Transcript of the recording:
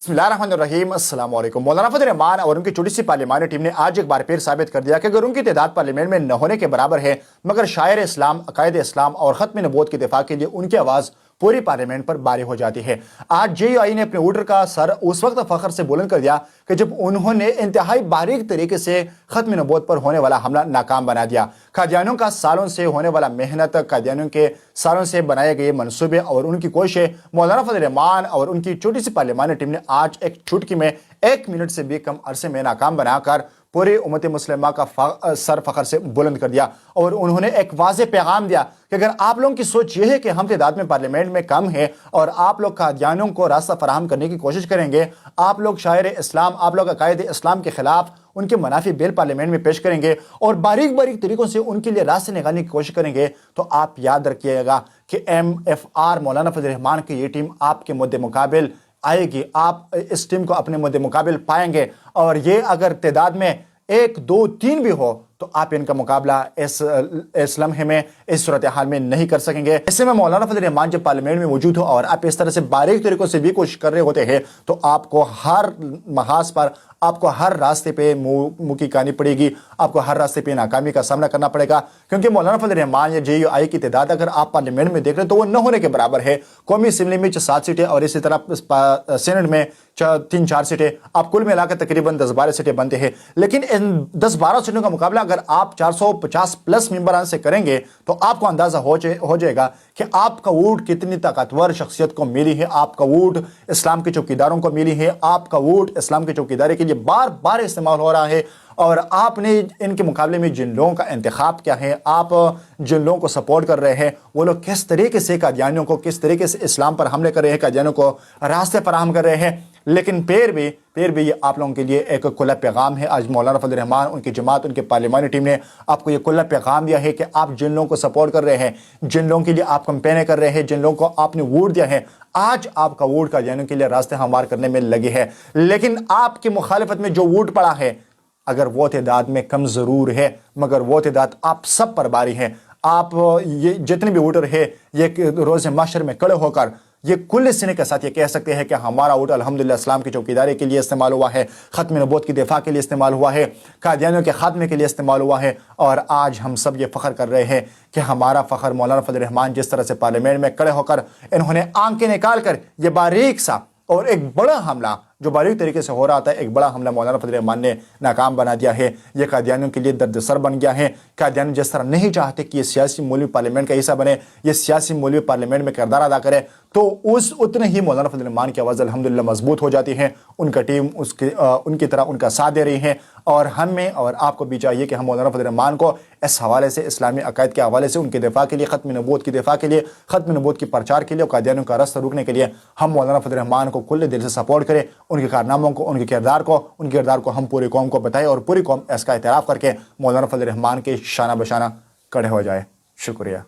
बिस्मिल्लाहिर्रहमानिर्रहीम, अस्सलाम वालेकुम। मौलाना फजल रहमान और उनकी छोटी सी पार्लिमानी टीम ने आज एक बार फिर साबित कर दिया कि अगर उनकी तादाद पार्लियामेंट में न होने के बराबर है, मगर शायर इस्लाम, अकायद इस्लाम और ख़त्म नबूवत के दिफा के लिए उनकी आवाज़ पूरी पार्लियामेंट पर भारी हो जाती है। आज JUI ने अपने वोटर का सर उस वक्त फख्र से बुलंद कर दिया कि जब उन्होंने इंतहाई बारीक तरीके से ख़त्म नबूवत पर होने वाला हमला नाकाम बना दिया। कादियानियों का सालों से होने वाला मेहनत, कादियानियों के सालों से बनाए गए मनसूबे और उनकी कोशिशें मौलाना फजल रहमान और उनकी छोटी सी पार्लियामानी टीम ने आज एक चुटकी में 1 मिनट से भी कम अरसे में नाकाम बनाकर पूरे उम्मत मुस्लिमा का सर फख्र से बुलंद कर दिया। और उन्होंने एक वाज़ेह पैगाम दिया कि अगर आप लोगों की सोच ये है कि हम तादाद में पार्लियामेंट में कम है और आप लोग कादियानियों को रास्ता फराहम करने की कोशिश करेंगे, आप लोग शायर इस्लाम, आप लोग अकायद इस्लाम के खिलाफ उनके मनाफी बिल पार्लियामेंट में पेश करेंगे और बारीक बारीक तरीकों से उनके लिए रास्ते निकालने की कोशिश करेंगे, तो आप याद रखिएगा कि MFR मौलाना फजल रहमान की ये टीम आपके मुद्दे मुकाबिल आएगी। आप इस टीम को अपने मुद्दे मुकाबिल पाएंगे और ये अगर तादाद में 1, 2, 3 भी हो तो आप इनका मुकाबला इस लम्हे में, इस सूरत हाल में नहीं कर सकेंगे। ऐसे में मौलाना फजल रहमान जब पार्लियामेंट में मौजूद हो और आप इस तरह से बारीक तरीकों से भी कोशिश कर रहे होते हैं, तो आपको हर महाज पर, आपको हर रास्ते पे मुंह की खानी पड़ेगी, आपको हर रास्ते पे नाकामी का सामना करना पड़ेगा। क्योंकि मौलाना फजल रहमान या JUI की तादाद अगर आप पार्लियामेंट में देख रहे हैं तो वो न होने के बराबर है। कौमी असम्बली में 7 सीटें और इसी तरह सेनेट में 3-4 सीटें, आप कुल मिलाकर तकरीबन 10-12 सीटें बनते हैं। लेकिन इन 10-12 सीटों का मुकाबला अगर आप 450 प्लस मेंबरान से करेंगे तो आपको अंदाजा हो जाएगा कि आपका वोट कितनी ताकतवर शख्सियत को मिली है, आपका वोट इस्लाम के चौकीदारों को मिली है, आपका वोट इस्लाम के चौकीदारी के लिए बार बार इस्तेमाल हो रहा है। और आपने इनके मुकाबले में जिन लोगों का इंतखाब क्या है, आप जिन लोगों को सपोर्ट कर रहे हैं, वो लोग किस तरीके से कादियानियों को, किस तरीके से इस्लाम पर हमले कर रहे हैं, कादियानियों को रास्ते फराहम कर रहे हैं। लेकिन फिर भी ये आप लोगों के लिए एक खुला पैगाम है। आज मौलाना फजल रहमान, उनकी जमात, उनकी पार्लियामानी टीम ने आपको ये खुला पैगाम दिया है कि आप जिन लोगों को सपोर्ट कर रहे हैं, जिन लोगों के लिए आप कंपेनें कर रहे हैं, जिन लोगों को आपने वोट दिया है, आज आपका वोट कादियानियों के लिए रास्ते हमवार करने में लगे है। लेकिन आपकी मुखालिफत में जो वोट पड़ा है, अगर वो तादाद में कम ज़रूर है, मगर वो तादाद आप सब पर भारी है। आप ये जितने भी वोटर है, ये रोज़ माशर में खड़े होकर ये कुल सीने के साथ ये कह सकते हैं कि हमारा वोट अल्हम्दुलिल्लाह इस्लाम की चौकीदारी के लिए इस्तेमाल हुआ है, ख़त्म नबूवत की दिफा के लिए इस्तेमाल हुआ है, कादियानियों के खात्मे के लिए इस्तेमाल हुआ है। और आज हम सब ये फ़ख्र कर रहे हैं कि हमारा फ़ख्र मौलाना फजल रहमान जिस तरह से पार्लियामेंट में खड़े होकर इन्होंने आंखें निकाल कर ये बारीक सा और एक बड़ा हमला जो बारीक तरीके से हो रहा था, एक बड़ा हमला मौलाना फजल रहमान ने नाकाम बना दिया है। ये कादियानियों के लिए दर्दसर बन गया है। कादियानी जिस तरह नहीं चाहते कि ये सियासी मौलवी पार्लियामेंट का हिस्सा बने, ये सियासी मौलवी पार्लियामेंट में किरदार अदा करे, तो उतने ही मौलाना फजल रहमान की आवाज़ अल्हम्दुलिल्लाह मजबूत हो जाती है। उनका टीम उनकी तरह उनका साथ दे रही है। और हमें और आपको भी चाहिए कि हम मौलाना फजल रहमान को इस हवाले से, इस्लामी अकायद के हवाले से, उनके दिफा के लिए, ख़त्म नबूवत की दिफा के लिए, ख़त्म नबूवत की प्रचार के लिए और कादियानियों का रास्ता रोकने के लिए हम मौलाना फजल रहमान को खुले दिल से सपोर्ट करें। उनके कारनामों को, उनके किरदार को हम पूरी कौम को बताएं और पूरी कौम इसका एतराफ़ करके मौलाना फजल रहमान के शाना बशाना खड़े हो जाए। शुक्रिया।